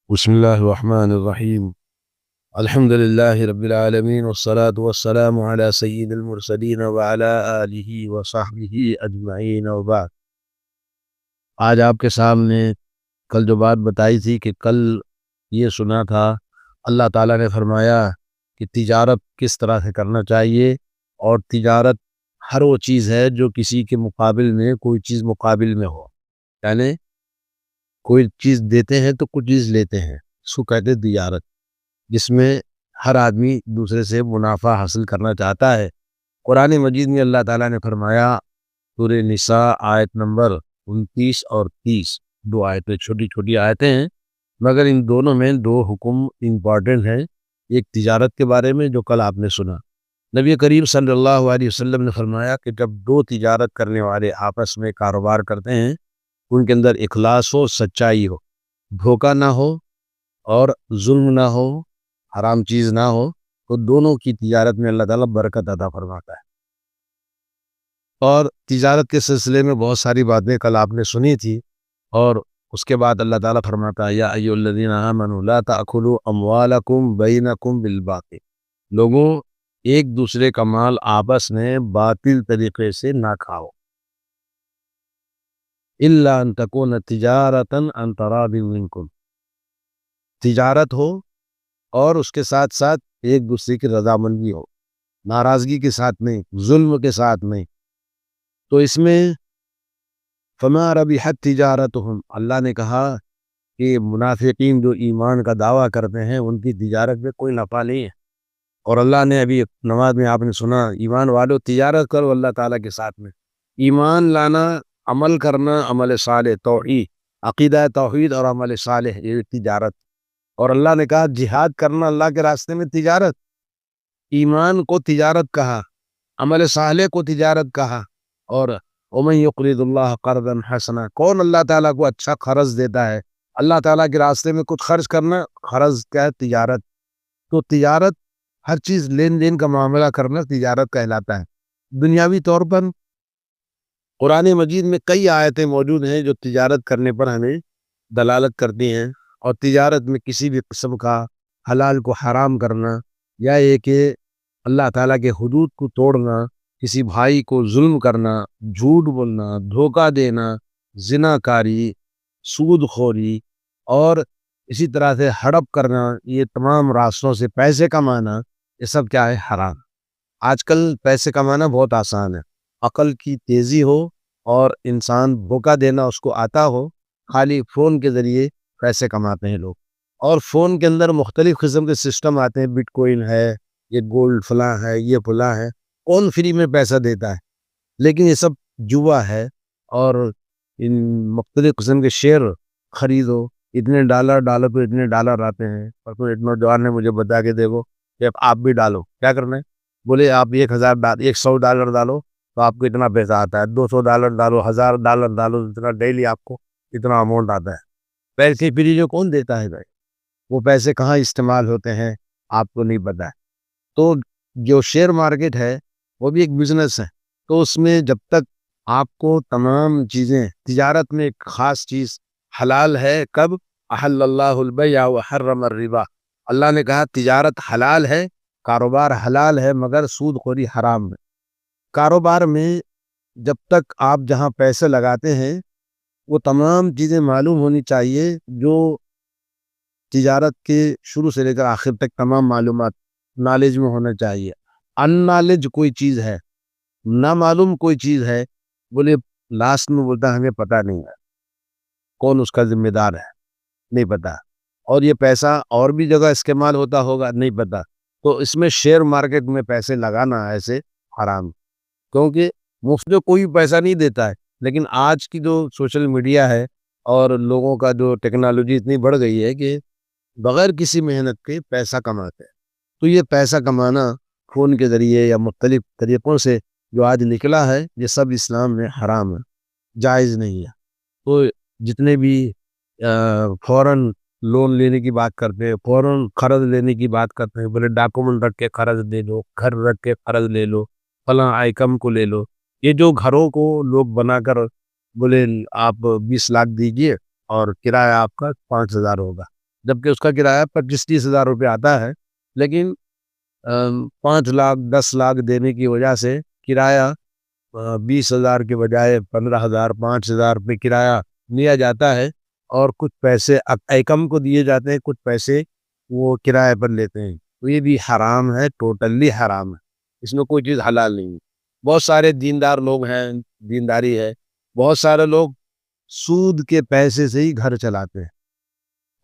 بسم اللہ الرحمن الرحیم الحمد للہ رب العالمین والصلاة والسلام علی سید المرسلین وعلی آلہ وصحبہ اجمعین وبعد۔ آج آپ کے سامنے کل جو بات بتائی تھی کہ کل یہ سنا تھا اللہ تعالیٰ نے فرمایا کہ تجارت کس طرح سے کرنا چاہیے، اور تجارت ہر وہ چیز ہے جو کسی کے مقابل میں کوئی چیز مقابل میں ہو، یعنی کوئی چیز دیتے ہیں تو کچھ چیز لیتے ہیں، اس کو کہتے ہیں تجارت، جس میں ہر آدمی دوسرے سے منافع حاصل کرنا چاہتا ہے۔ قرآن مجید میں اللہ تعالیٰ نے فرمایا، سورہ نساء آیت نمبر 29 اور 30، دو آیتیں چھوٹی چھوٹی آیتیں ہیں، مگر ان دونوں میں دو حکم امپورٹنٹ ہیں۔ ایک تجارت کے بارے میں جو کل آپ نے سنا، نبی کریم صلی اللہ علیہ وسلم نے فرمایا کہ جب دو تجارت کرنے والے آپس میں کاروبار کرتے ہیں، ان کے اندر اخلاص ہو، سچائی ہو، دھوکہ نہ ہو اور ظلم نہ ہو، حرام چیز نہ ہو، تو دونوں کی تجارت میں اللہ تعالیٰ برکت عطا فرماتا ہے۔ اور تجارت کے سلسلے میں بہت ساری باتیں کل آپ نے سنی تھی، اور اس کے بعد اللہ تعالیٰ فرماتا ہے، یا ایھا الذین آمنوا لا تأکلوا اموالکم بینکم بالباطل، لوگوں ایک دوسرے کا مال آپس میں باطل طریقے سے نہ کھاؤ، الا ان تکون تجارتا عن تراض منکم، تجارت ہو اور اس کے ساتھ ساتھ ایک دوسرے کی رضامندی ہو، ناراضگی کے ساتھ نہیں، ظلم کے ساتھ نہیں۔ تو اس میں فما ربحت تجارتہم، اللہ نے کہا کہ منافقین جو ایمان کا دعویٰ کرتے ہیں ان کی تجارت میں کوئی نفع نہیں ہے، اور اللہ نے ابھی نماز میں آپ نے سنا، ایمان والو تجارت کرو اللہ تعالیٰ کے ساتھ میں، ایمان لانا، عمل کرنا، عمل صالح، توحید، عقیدہ توحید اور عمل صالح، یہ تجارت۔ اور اللہ نے کہا جہاد کرنا اللہ کے راستے میں تجارت، ایمان کو تجارت کہا، عمل صالح کو تجارت کہا، اور وَمَن يُقْرِضُ اللَّهَ قَرْضًا حَسَنًا، کون اللہ تعالیٰ کو اچھا قرض دیتا ہے؟ اللہ تعالیٰ کے راستے میں کچھ خرچ کرنا، قرض کیا ہے؟ تجارت۔ تو تجارت ہر چیز لین دین کا معاملہ کرنا تجارت کہلاتا ہے۔ دنیاوی طور پر قرآن مجید میں کئی آیتیں موجود ہیں جو تجارت کرنے پر ہمیں دلالت کرتی ہیں، اور تجارت میں کسی بھی قسم کا حلال کو حرام کرنا، یا یہ کہ اللہ تعالیٰ کے حدود کو توڑنا، کسی بھائی کو ظلم کرنا، جھوٹ بولنا، دھوکہ دینا، زنا کاری، سود خوری، اور اسی طرح سے ہڑپ کرنا، یہ تمام راستوں سے پیسے کمانا، یہ سب کیا ہے؟ حرام۔ آج کل پیسے کمانا بہت آسان ہے، عقل کی تیزی ہو اور انسان دھوکہ دینا اس کو آتا ہو، خالی فون کے ذریعے پیسے کماتے ہیں لوگ۔ اور فون کے اندر مختلف قسم کے سسٹم آتے ہیں، بٹ کوئن ہے، یہ گولڈ فلاں ہے، یہ فلاں ہے، کون فری میں پیسہ دیتا ہے؟ لیکن یہ سب جوا ہے، اور ان مختلف قسم کے شیئر خریدو، اتنے ڈالر پہ اتنے ڈالر آتے ہیں، اور کوئی ایک نوجوان نے مجھے بتا کے دیکھو کہ آپ بھی ڈالو، کیا کرنا ہے؟ بولے آپ $100 ڈالو تو آپ کو اتنا پیسہ آتا ہے، $200 ڈالو، $1000 ڈالو، اتنا ڈیلی آپ کو اتنا اماؤنٹ آتا ہے۔ پیسے فری جو کون دیتا ہے بھائی؟ وہ پیسے کہاں استعمال ہوتے ہیں آپ کو نہیں پتا ہے۔ تو جو شیئر مارکیٹ ہے وہ بھی ایک بزنس ہے، تو اس میں جب تک آپ کو تمام چیزیں، تجارت میں ایک خاص چیز حلال ہے، کب؟ احل اللہ البیع وحرم الربا، اللہ نے کہا تجارت حلال ہے، کاروبار حلال ہے، مگر سود خوری حرام ہے۔ کاروبار میں جب تک آپ جہاں پیسے لگاتے ہیں وہ تمام چیزیں معلوم ہونی چاہیے، جو تجارت کے شروع سے لے کر آخر تک تمام معلومات نالج میں ہونا چاہیے۔ ان نالج کوئی چیز ہے، نامعلوم کوئی چیز ہے، بولے لاسٹ میں بولتا ہمیں پتہ نہیں ہے کون اس کا ذمہ دار ہے، نہیں پتا، اور یہ پیسہ اور بھی جگہ استعمال ہوتا ہوگا، نہیں پتا۔ تو اس میں شیئر مارکیٹ میں پیسے لگانا ایسے حرام، کیونکہ مفت میں کوئی پیسہ نہیں دیتا ہے۔ لیکن آج کی جو سوشل میڈیا ہے اور لوگوں کا جو ٹیکنالوجی اتنی بڑھ گئی ہے کہ بغیر کسی محنت کے پیسہ کماتے ہیں، تو یہ پیسہ کمانا فون کے ذریعے یا مختلف طریقوں سے جو آج نکلا ہے، یہ سب اسلام میں حرام ہے، جائز نہیں ہے۔ تو جتنے بھی فوراً لون لینے کی بات کرتے ہیں، فوراً قرض لینے کی بات کرتے ہیں، بولے ڈاکومنٹ رکھ کے قرض دے لو، گھر رکھ کے قرض لے لو، فلاں آئٹم کو لے لو، یہ جو گھروں کو لوگ بنا کر بولے آپ 20 لاکھ دیجئے اور کرایہ آپ کا 5000 ہوگا، جبکہ اس کا کرایہ 25-30 ہزار روپے آتا ہے، لیکن 5 لاکھ 10 لاکھ دینے کی وجہ سے کرایہ 20 ہزار کے بجائے 15 ہزار 5 ہزار روپے کرایہ لیا جاتا ہے، اور کچھ پیسے ایکم کو دیے جاتے ہیں، کچھ پیسے وہ کرایہ پر لیتے ہیں. تو یہ بھی حرام ہے، ٹوٹلی حرام ہے، اس میں کوئی چیز حلال نہیں ہے. بہت سارے دیندار لوگ ہیں، دینداری ہے، بہت سارے لوگ سود کے پیسے سے ہی گھر چلاتے ہیں.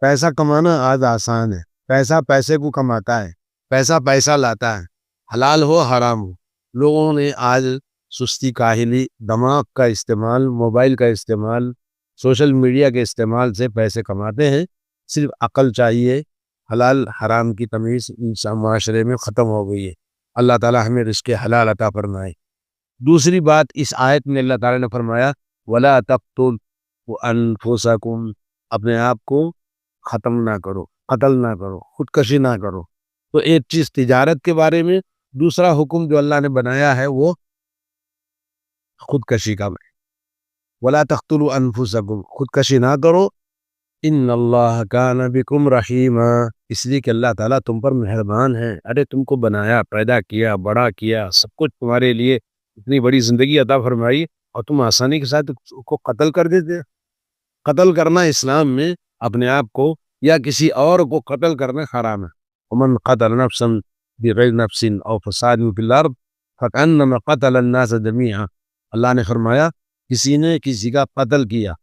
پیسہ کمانا آج آسان ہے، پیسہ پیسے کو کماتا ہے، پیسہ پیسہ لاتا ہے، حلال ہو حرام ہو. لوگوں نے آج سستی کاہلی، دماغ کا استعمال، موبائل کا استعمال، سوشل میڈیا کے استعمال سے پیسے کماتے ہیں. صرف عقل چاہیے. حلال حرام کی تمیز انسان معاشرے میں ختم ہو گئی ہے. اللہ تعالیٰ ہمیں رزق حلال عطا فرمائے. دوسری بات اس آیت میں اللہ تعالیٰ نے فرمایا وَلَا تَقْتُلُوا أَنفُسَكُمْ، اپنے آپ کو ختم نہ کرو، قتل نہ کرو، خودکشی نہ کرو. تو ایک چیز تجارت کے بارے میں، دوسرا حکم جو اللہ نے بنایا ہے وہ خودکشی کا ہے. وَلَا تَقْتُلُوا أَنفُسَكُمْ، خودکشی نہ کرو. ان اللہ کان بکم رحیما، اس لیے کہ اللہ تعالیٰ تم پر مہربان ہے. ارے تم کو بنایا، پیدا کیا، بڑا کیا، سب کچھ تمہارے لیے اتنی بڑی زندگی عطا فرمائی، اور تم آسانی کے ساتھ اس کو قتل کر دیتے. قتل کرنا اسلام میں اپنے آپ کو یا کسی اور کو قتل کرنا حرام ہے. ومن قتل نفسا بغیر نفس او فساد فی الارض فکأنما قتل الناس جميعا، اللہ نے فرمایا کسی نے کسی کا قتل کیا،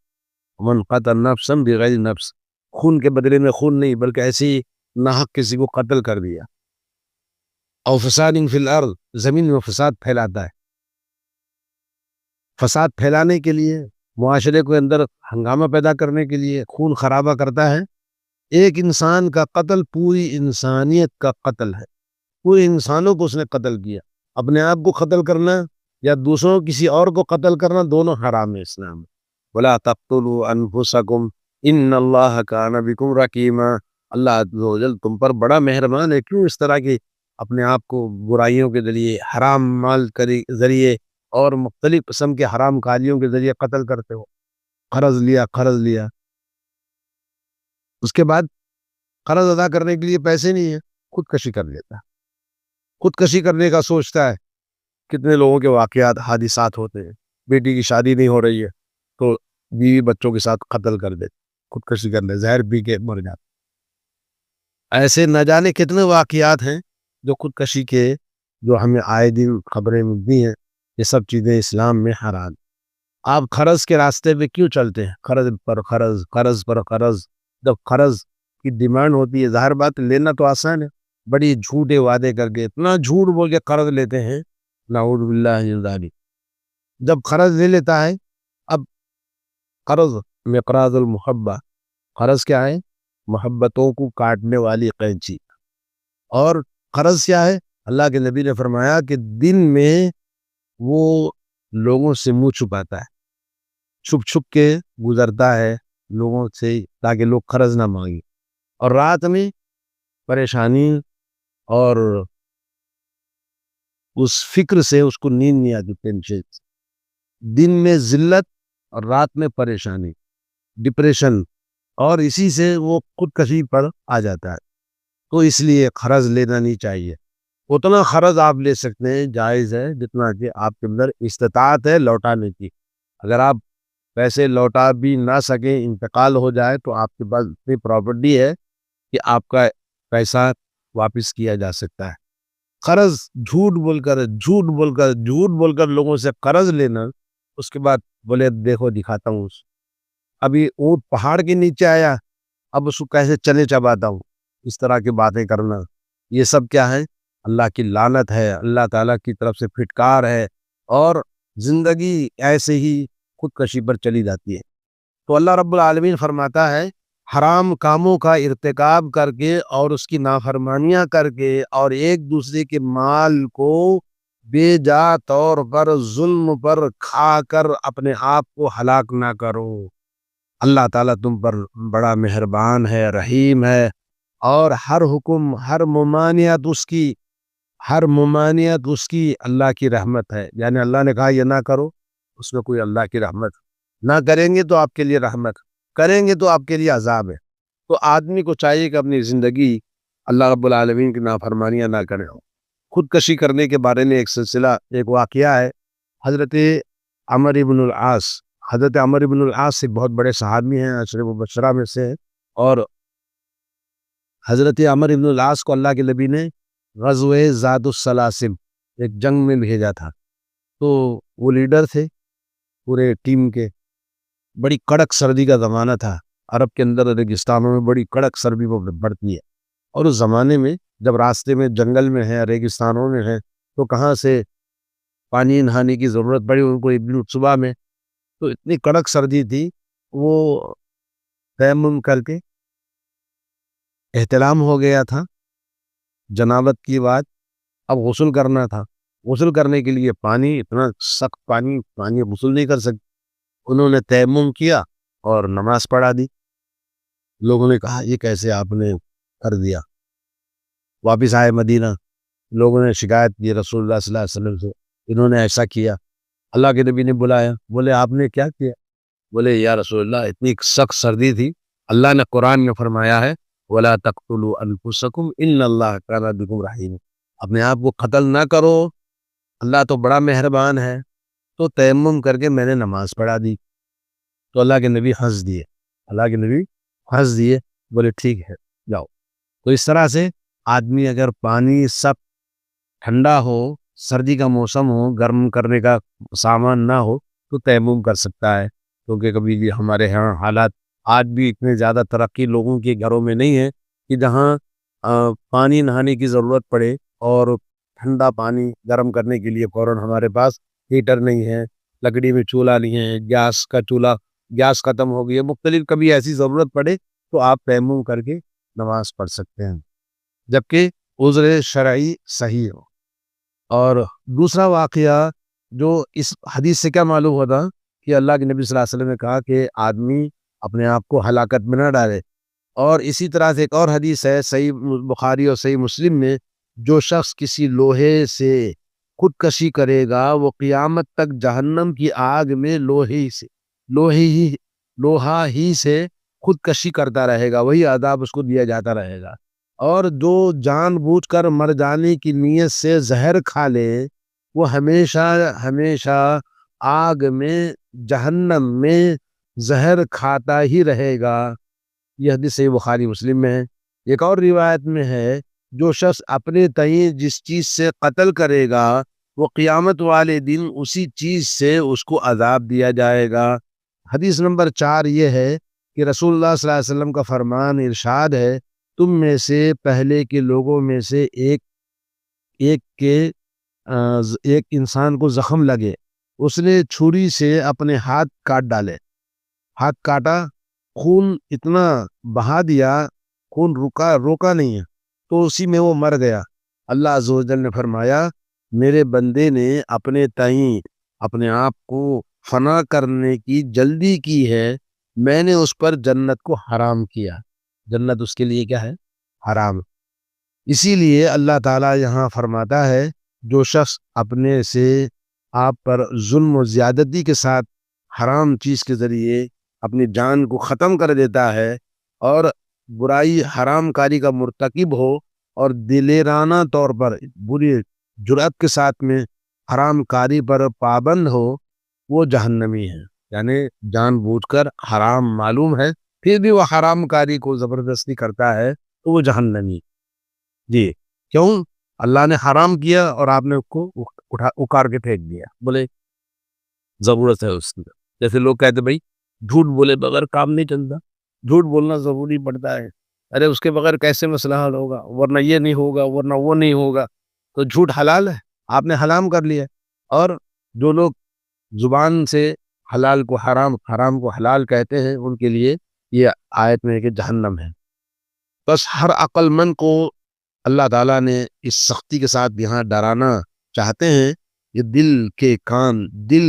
من قتل نفسا بغیر نفس، خون کے بدلے میں خون نہیں بلکہ ایسے ہی ناحق کسی کو قتل کر دیا. او فساد فی الارض، زمین میں فساد پھیلاتا ہے. فساد پھیلانے کے لیے، معاشرے کے اندر ہنگامہ پیدا کرنے کے لیے، خون خرابہ کرتا ہے. ایک انسان کا قتل پوری انسانیت کا قتل ہے. پورے انسانوں کو اس نے قتل کیا. اپنے آپ کو قتل کرنا یا دوسروں کسی اور کو قتل کرنا دونوں حرام ہے اسلام میں. وَلَا تَقْتُلُوا أَنفُسَكُمْ إِنَّ اللَّهَ كَانَ بِكُمْ رَحِيمًا، اللہ عز و جل تم پر بڑا مہربان ہے. کیوں اس طرح کی اپنے آپ کو برائیوں کے ذریعے، حرام مال کے ذریعے اور مختلف قسم کے حرام کاریوں کے ذریعے قتل کرتے ہو؟ قرض لیا، اس کے بعد قرض ادا کرنے کے لیے پیسے نہیں ہیں، خودکشی کر لیتا ہے. خودکشی کرنے کا سوچتا ہے. کتنے لوگوں کے واقعات، حادثات ہوتے ہیں. بیٹی کی شادی نہیں ہو رہی ہے تو بیوی بچوں کے ساتھ قتل کر دیتے، خودکشی کر لے، زہر پی کے مر جاتے. ایسے نہ جانے کتنے واقعات ہیں جو خودکشی کے، جو ہمیں آئے دن خبریں ملتی ہیں. یہ سب چیزیں اسلام میں حرام. آپ قرض کے راستے پہ کیوں چلتے ہیں؟ قرض پر قرض، قرض پر قرض. جب قرض کی ڈیمانڈ ہوتی ہے، ظاہر بات لینا تو آسان ہے، بڑی جھوٹے وعدے کر کے اتنا جھوٹ بول کے قرض لیتے ہیں، نعوذ باللہ من ذالک. جب قرض لے لیتا ہے، اب قرض مقراض المحبہ، قرض کیا ہے؟ محبتوں کو کاٹنے والی قینچی. اور قرض کیا ہے؟ اللہ کے نبی نے فرمایا کہ دن میں وہ لوگوں سے منہ چھپاتا ہے، چھپ چھپ کے گزرتا ہے لوگوں سے تاکہ لوگ قرض نہ مانگیں، اور رات میں پریشانی اور اس فکر سے اس کو نیند نہیں آتی، ٹینشن. دن میں ذلت اور رات میں پریشانی، ڈپریشن، اور اسی سے وہ خودکشی پر آ جاتا ہے. تو اس لیے قرض لینا نہیں چاہیے. اتنا قرض آپ لے سکتے ہیں، جائز ہے، جتنا کہ آپ کے اندر استطاعت ہے لوٹانے کی. اگر آپ پیسے لوٹا بھی نہ سکیں، انتقال ہو جائے، تو آپ کے پاس اتنی پراپرٹی ہے کہ آپ کا پیسہ واپس کیا جا سکتا ہے. قرض جھوٹ بول کر لوگوں سے قرض لینا، اس کے بعد بولے دیکھو دکھاتا ہوں، ابھی اونٹ پہاڑ کے نیچے آیا، اب اس کو کیسے چنے چباتا ہوں، اس طرح کی باتیں کرنا، یہ سب کیا ہے؟ اللہ کی لعنت ہے، اللہ تعالیٰ کی طرف سے پھٹکار ہے، اور زندگی ایسے ہی خودکشی پر چلی جاتی ہے. تو اللہ رب العالمین فرماتا ہے حرام کاموں کا ارتکاب کر کے اور اس کی نافرمانیاں کر کے اور ایک دوسرے کے مال کو بے جا طور پر ظلم پر کھا کر اپنے آپ کو ہلاک نہ کرو. اللہ تعالیٰ تم پر بڑا مہربان ہے، رحیم ہے، اور ہر حکم، ہر ممانعت اس کی اللہ کی رحمت ہے. یعنی اللہ نے کہا یہ نہ کرو، اس میں کوئی اللہ کی رحمت. نہ کریں گے تو آپ کے لیے رحمت، کریں گے تو آپ کے لیے عذاب ہے. تو آدمی کو چاہیے کہ اپنی زندگی اللہ رب العالمین کی نافرمانیاں نہ کرے. خودکشی کرنے کے بارے میں ایک واقعہ ہے. حضرت عمر ابن العاص ایک بہت بڑے صحابی ہیں، عشرہ مبشرہ میں سے ہیں. اور حضرت عمر ابن العاص کو اللہ کے نبی نے غزوہ ذات السلاسل ایک جنگ میں بھیجا تھا. تو وہ لیڈر تھے پورے ٹیم کے. بڑی کڑک سردی کا زمانہ تھا. عرب کے اندر ریگستانوں میں بڑی کڑک سردی بڑھتی ہے، اور اس زمانے میں جب راستے میں جنگل میں ہے، ریگستانوں میں ہے، تو کہاں سے پانی نہانے کی ضرورت پڑی ان کو ابن صبح میں. تو اتنی کڑک سردی تھی، وہ تیمم کر کے احتلام ہو گیا تھا جنابت کی بات. اب غسل کرنا تھا. غسل کرنے کے لیے پانی، اتنا سخت پانی غسل نہیں کر سکتے. انہوں نے تیمم کیا اور نماز پڑھا دی. لوگوں نے کہا یہ کیسے آپ نے کر دیا؟ واپس آئے مدینہ، لوگوں نے شکایت کی رسول اللہ صلی اللہ علیہ وسلم سے، انہوں نے ایسا کیا. اللہ کے نبی نے بلایا، بولے آپ نے کیا کیا؟ بولے یا رسول اللہ اتنی سخت سردی تھی، اللہ نے قرآن میں فرمایا ہے وَلَا تَقْتُلُوا أَنفُسَكُمْ إِنَّ اللَّهَ كَانَ بِكُمْ رَحِيمًا، اپنے آپ کو قتل نہ کرو، اللہ تو بڑا مہربان ہے. تو تیمم کر کے میں نے نماز پڑھا دی. تو اللہ کے نبی ہنس دیے، بولے ٹھیک ہے جاؤ. تو اس طرح سے آدمی اگر پانی سب ٹھنڈا ہو، سردی کا موسم ہو، گرم کرنے کا سامان نہ ہو، تو تیمم کر سکتا ہے. کیونکہ کبھی بھی ہمارے ہاں حالات آج بھی اتنے زیادہ ترقی لوگوں کے گھروں میں نہیں ہے کہ جہاں پانی نہانے کی ضرورت پڑے اور ٹھنڈا پانی گرم کرنے کے لیے فوراً ہمارے پاس ہیٹر نہیں ہے، لکڑی میں چولہا نہیں ہے، گیس ختم ہو گئی ہے. مختلف کبھی ایسی ضرورت پڑے تو آپ تیمم کر کے نماز پڑھ سکتے ہیں، جبکہ عذر شرعی صحیح ہو. اور دوسرا واقعہ جو اس حدیث سے کیا معلوم ہوتا کہ اللہ کے نبی صلی اللہ علیہ وسلم نے کہا کہ آدمی اپنے آپ کو ہلاکت میں نہ ڈالے. اور اسی طرح سے ایک اور حدیث ہے صحیح بخاری اور صحیح مسلم میں، جو شخص کسی لوہے سے خودکشی کرے گا وہ قیامت تک جہنم کی آگ میں لوہا ہی سے خودکشی کرتا رہے گا، وہی عذاب اس کو دیا جاتا رہے گا. اور جو جان بوجھ کر مر جانے کی نیت سے زہر کھا لے وہ ہمیشہ آگ میں، جہنم میں زہر کھاتا ہی رہے گا. یہ حدیث صحیح بخاری مسلم میں ہے. ایک اور روایت میں ہے جو شخص اپنے تئیں جس چیز سے قتل کرے گا وہ قیامت والے دن اسی چیز سے اس کو عذاب دیا جائے گا. حدیث نمبر 4 یہ ہے کہ رسول اللہ صلی اللہ علیہ وسلم کا فرمان ارشاد ہے، تم میں سے پہلے کے لوگوں میں سے ایک انسان کو زخم لگے، اس نے چھری سے اپنے ہاتھ کاٹ ڈالے، ہاتھ کاٹا، خون اتنا بہا دیا، خون روکا نہیں ہے، تو اسی میں وہ مر گیا. اللہ عز و جل نے فرمایا میرے بندے نے اپنے تئیں اپنے آپ کو فنا کرنے کی جلدی کی ہے، میں نے اس پر جنت کو حرام کیا. جنت اس کے لیے کیا ہے؟ حرام. اسی لیے اللہ تعالیٰ یہاں فرماتا ہے جو شخص اپنے سے آپ پر ظلم و زیادتی کے ساتھ حرام چیز کے ذریعے اپنی جان کو ختم کر دیتا ہے اور برائی حرام کاری کا مرتکب ہو اور دلیرانہ طور پر بری جرأت کے ساتھ میں حرام کاری پر پابند ہو، وہ جہنمی ہے. یعنی جان بوجھ کر حرام معلوم ہے پھر بھی وہ حرام کاری کو زبردستی کرتا ہے تو وہ جہنمی. جی کیوں؟ اللہ نے حرام کیا اور آپ نے اس کو اکار کے پھینک دیا، بولے ضرورت ہے اس کی. جیسے لوگ کہتے بھائی جھوٹ بولے بغیر کام نہیں چلتا، جھوٹ بولنا ضروری پڑتا ہے. ارے اس کے بغیر کیسے مسئلہ حل ہوگا، ورنہ یہ نہیں ہوگا، ورنہ وہ نہیں ہوگا. تو جھوٹ حلال ہے، آپ نے حرام کر لیا. اور جو لوگ زبان سے حلال کو حرام، حرام کو حلال کہتے ہیں ان کے لیے یہ آیت میں کہ جہنم ہے. بس ہر عقل مند کو اللہ تعالیٰ نے اس سختی کے ساتھ یہاں ڈرانا چاہتے ہیں کہ دل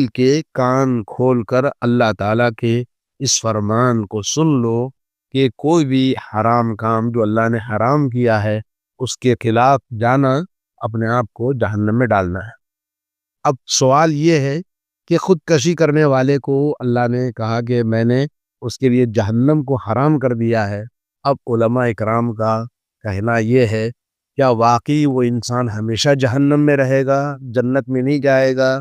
کے کان کھول کر اللہ تعالیٰ کے اس فرمان کو سن لو کہ کوئی بھی حرام کام جو اللہ نے حرام کیا ہے اس کے خلاف جانا اپنے آپ کو جہنم میں ڈالنا ہے. اب سوال یہ ہے کہ خودکشی کرنے والے کو اللہ نے کہا کہ میں نے اس کے لیے جہنم کو حرام کر دیا ہے، اب علماء اکرام کا کہنا یہ ہے، کیا واقعی وہ انسان ہمیشہ جہنم میں رہے گا، جنت میں نہیں جائے گا؟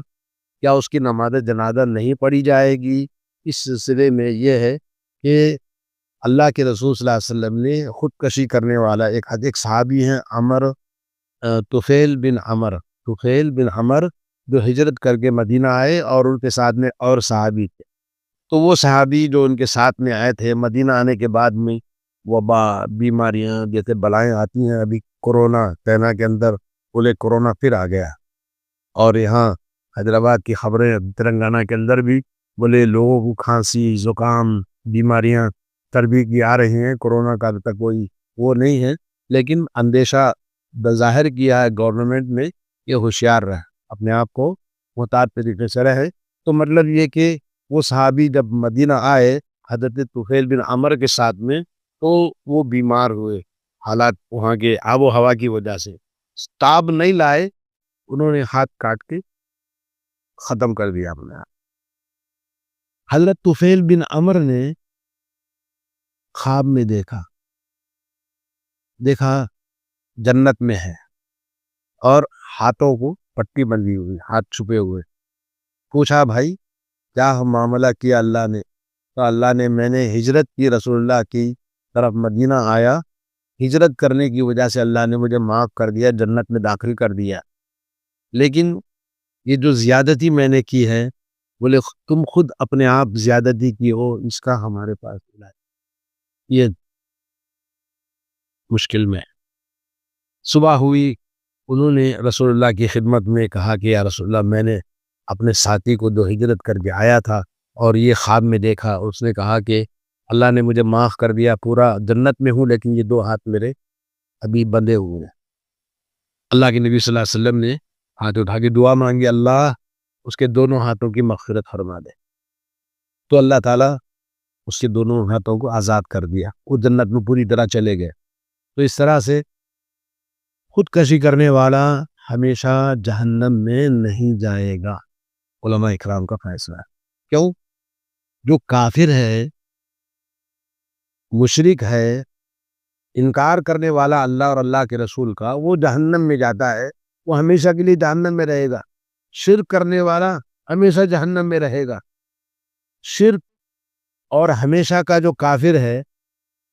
کیا اس کی نماز جنازہ نہیں پڑھی جائے گی؟ اس سلسلے میں یہ ہے کہ اللہ کے رسول صلی اللہ علیہ وسلم نے خودکشی کرنے والا ایک صحابی ہیں، طفیل بن عمر، جو ہجرت کر کے مدینہ آئے اور ان کے ساتھ میں اور صحابی تھے۔ تو وہ صحابی جو ان کے ساتھ میں آئے تھے، مدینہ آنے کے بعد میں وبا، بیماریاں جیسے بلائیں آتی ہیں، ابھی کورونا چائنا کے اندر بولے کورونا پھر آ گیا، اور یہاں حیدرآباد کی خبریں تلنگانہ کے اندر بھی بولے لوگوں کو کھانسی، زکام، بیماریاں تربی کی آ رہی ہیں۔ کورونا کا ابھی تک کوئی وہ نہیں ہے، لیکن اندیشہ بظاہر کیا ہے گورنمنٹ نے کہ ہوشیار رہے، اپنے آپ کو محتاط طریقے سے رہے۔ تو مطلب یہ کہ وہ صحابی جب مدینہ آئے حضرت طفیل بن عمر کے ساتھ میں، تو وہ بیمار ہوئے، حالات وہاں کے آب و ہوا کی وجہ سے تاب نہیں لائے، انہوں نے ہاتھ کاٹ کے ختم کر دیا اپنے آپ۔ حضرت طفیل بن عمر نے خواب میں دیکھا جنت میں ہے اور ہاتھوں کو پٹی بندھی ہوئی، ہاتھ چھپے ہوئے۔ پوچھا بھائی کیا معاملہ کیا اللہ نے؟ تو اللہ نے، میں نے ہجرت کی، رسول اللہ کی طرف مدینہ آیا، ہجرت کرنے کی وجہ سے اللہ نے مجھے معاف کر دیا، جنت میں داخل کر دیا، لیکن یہ جو زیادتی میں نے کی ہے، بولے تم خود اپنے آپ زیادتی کی ہو، اس کا ہمارے پاس علاج، یہ مشکل میں۔ صبح ہوئی، انہوں نے رسول اللہ کی خدمت میں کہا کہ یا رسول اللہ، میں نے اپنے ساتھی کو جو ہجرت کر کے آیا تھا اور یہ خواب میں دیکھا، اس نے کہا کہ اللہ نے مجھے معاف کر دیا، پورا جنت میں ہوں، لیکن یہ دو ہاتھ میرے ابھی بندھے ہوئے ہیں۔ اللہ کے نبی صلی اللہ علیہ وسلم نے ہاتھ اٹھا کے دعا مانگی، اللہ اس کے دونوں ہاتھوں کی مغفرت فرما دے۔ تو اللہ تعالیٰ اس کے دونوں ہاتھوں کو آزاد کر دیا، وہ جنت میں پوری طرح چلے گئے۔ تو اس طرح سے خودکشی کرنے والا ہمیشہ جہنم میں نہیں جائے گا، علماء اکرام کا فیصلہ ہے۔ کیوں؟ جو کافر ہے، مشرک ہے، انکار کرنے والا اللہ اور اللہ کے رسول کا، وہ جہنم میں جاتا ہے، وہ ہمیشہ کے لیے جہنم میں رہے گا۔ شرک کرنے والا ہمیشہ جہنم میں رہے گا۔ شرک اور ہمیشہ کا جو کافر ہے،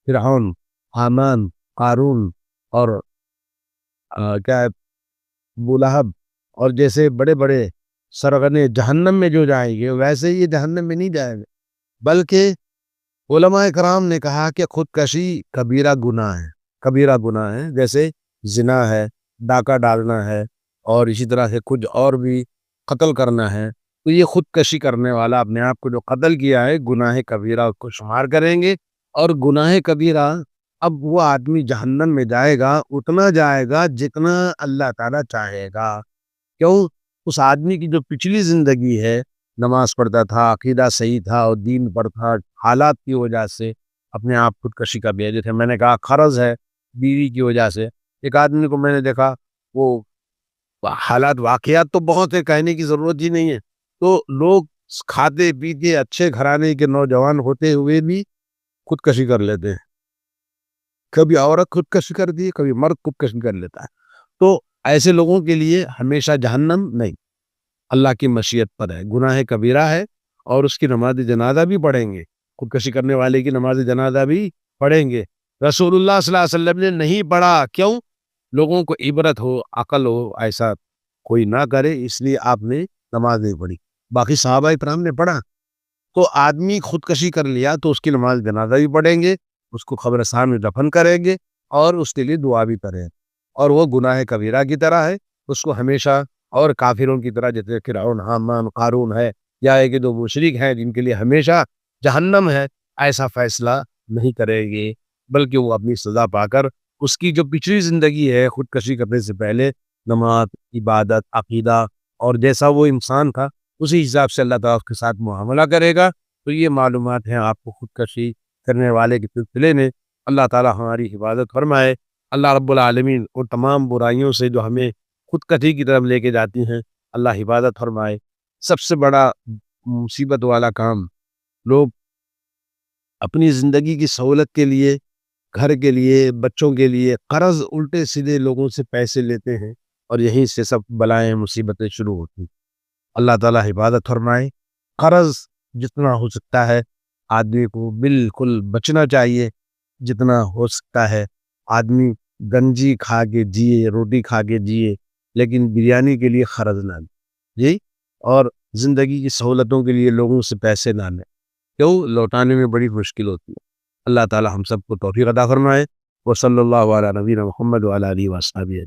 فرعون، حامان، قارون اور کیا ہے ابو لہب اور جیسے بڑے بڑے سرغنے جہنم میں جو جائیں گے، ویسے یہ جہنم میں نہیں جائے گا، بلکہ علماء کرام نے کہا کہ خودکشی کبیرہ گناہ ہے، جیسے زنا ہے، ڈاکہ ڈالنا ہے، اور اسی طرح سے کچھ اور بھی قتل کرنا ہے۔ تو یہ خودکشی کرنے والا اپنے آپ کو جو قتل کیا ہے، گناہ کبیرہ کو شمار کریں گے، اور گناہ کبیرہ اب وہ آدمی جہنم میں جائے گا، اتنا جائے گا جتنا اللہ تعالیٰ چاہے گا۔ کیوں؟ اس آدمی کی جو پچھلی زندگی ہے، نماز پڑھتا تھا، عقیدہ صحیح تھا اور دین پر تھا، حالات کی وجہ سے اپنے آپ خودکشی کا بھی، جیسے میں نے کہا قرض ہے، بیوی کی وجہ سے۔ ایک آدمی کو میں نے دیکھا، وہ حالات واقعات تو بہت ہے، کہنے کی ضرورت ہی نہیں ہے، تو لوگ کھاتے پیتے اچھے گھرانے کے نوجوان ہوتے ہوئے بھی خودکشی کر لیتے ہیں۔ کبھی عورت خودکشی کر دی، کبھی مرد خودکشی کر لیتا ہے۔ تو ایسے لوگوں کے لیے ہمیشہ جہنم نہیں، اللہ کی مشیت پر ہے، گناہ کبیرہ ہے، اور اس کی نماز جنازہ بھی پڑھیں گے، خودکشی کرنے والے کی نماز جنازہ بھی پڑھیں گے۔ رسول اللہ صلی اللہ علیہ وسلم نے نہیں پڑھا، کیوں؟ لوگوں کو عبرت ہو، عقل ہو، ایسا کوئی نہ کرے، اس لیے آپ نے نماز نہیں پڑھی۔ باقی صحابہ کرام نے پڑھا۔ تو آدمی خودکشی کر لیا تو اس کی نماز جنازہ بھی پڑھیں گے، اس کو قبرستان میں دفن کریں گے، اور اس کے لیے دعا بھی کریں، اور وہ گناہ کبیرہ کی طرح ہے، اس کو ہمیشہ، اور کافروں کی طرح جیسے فرعون، حامان، قارون ہے، یا ہے کہ جو مشرک ہیں جن کے لیے ہمیشہ جہنم ہے، ایسا فیصلہ نہیں کریں گے، بلکہ وہ اپنی سزا پا کر اس کی جو پچھلی زندگی ہے خودکشی کرنے سے پہلے، نماز، عبادت، عقیدہ اور جیسا وہ انسان تھا اسی حساب سے اللہ تعالیٰ اس کے ساتھ معاملہ کرے گا۔ تو یہ معلومات ہیں آپ کو خودکشی کرنے والے کے سلسلے میں۔ اللہ تعالیٰ ہماری حفاظت فرمائے۔ اللہ رب العالمین اور تمام برائیوں سے جو ہمیں خودکشی کی طرف لے کے جاتی ہیں، اللہ حفاظت فرمائے۔ سب سے بڑا مصیبت والا کام، لوگ اپنی زندگی کی سہولت کے لیے گھر کے لیے، بچوں کے لیے قرض الٹے سیدھے لوگوں سے پیسے لیتے ہیں، اور یہیں سے سب بلائیں مصیبتیں شروع ہوتی ہیں۔ اللہ تعالیٰ حفاظت فرمائے۔ قرض جتنا ہو سکتا ہے آدمی کو بالکل بچنا چاہیے، جتنا ہو سکتا ہے آدمی گنجی کھا کے جیے، روٹی کھا کے جیے، لیکن بریانی کے لیے قرض نہ لے جی، اور زندگی کی سہولتوں کے لیے لوگوں سے پیسے نہ لیں، کیوں لوٹانے میں بڑی مشکل ہوتی ہے۔ اللہ تعالی ہم سب کو توفیق عطا فرمائے۔ وصلی اللہ علی نبینا محمد وعلی آلہ وصحبہ۔